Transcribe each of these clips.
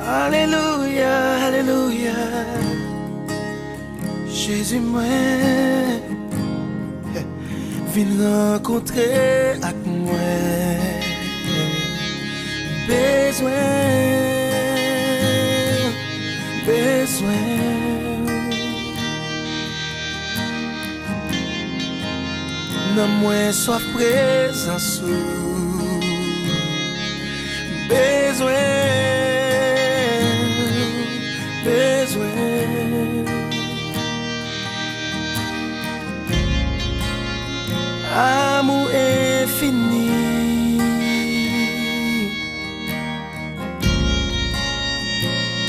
Alléluia, Alléluia. Jésus, moi, viens rencontrer avec moi. Besoin. Non, moi, sois présence. Besoin. Amour infini,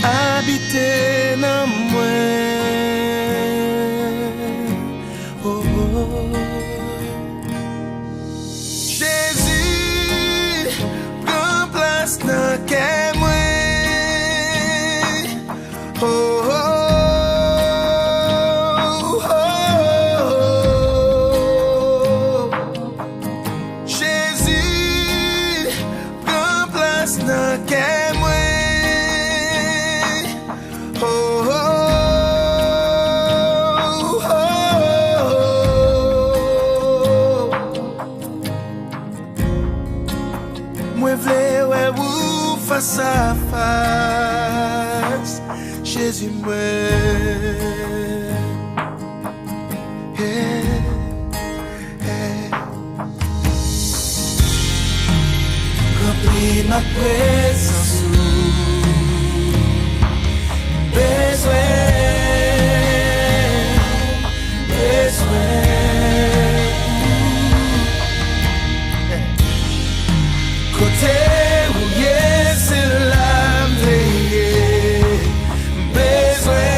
habiter dans moi. Oh, oh. Jésus, prends place dans quel moi. Oh, oh. Moi vle ouais vous face à face, Jésus moi. Remplis ma présence, besoin. Côté où yes, c'est l'âme veillée. Besoin.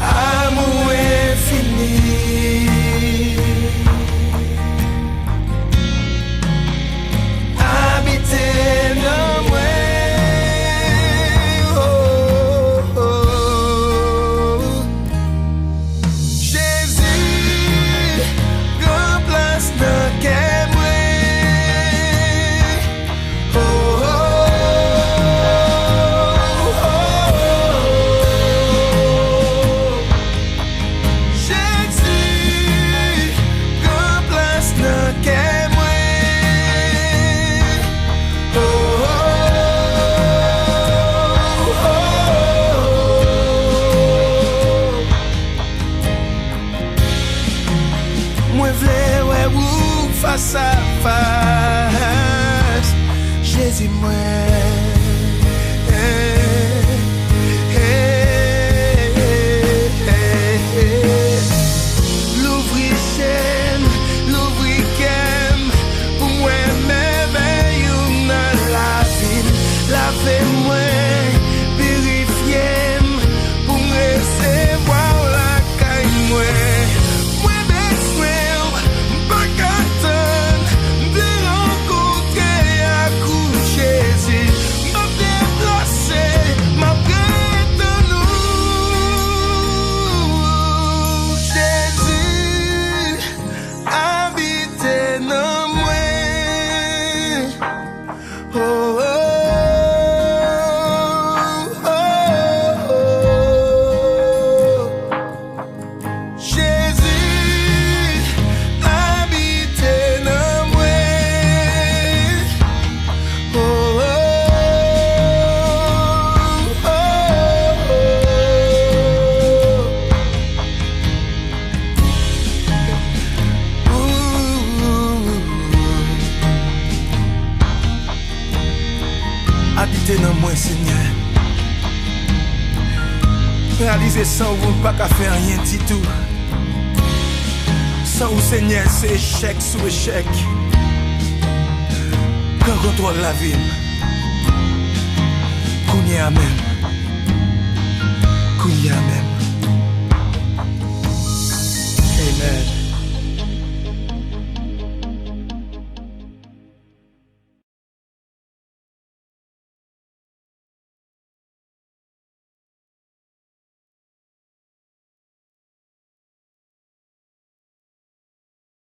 Amour infini. Habiter dans moi. Face à face, Jésus moi. L'ouvrir chaîne, l'ouvrir kem, pour moi merveille dans la ville. Lavez-moi, purifiez-moi, pour me recevoir la caille moi. Habiter dans moi, Seigneur. Réaliser sans vous, pas qu'à faire rien du tout. Sans vous, Seigneur, c'est échec sous échec. Prends contrôle la vie. Qu'on y a même. Qu'on y a même. Amen.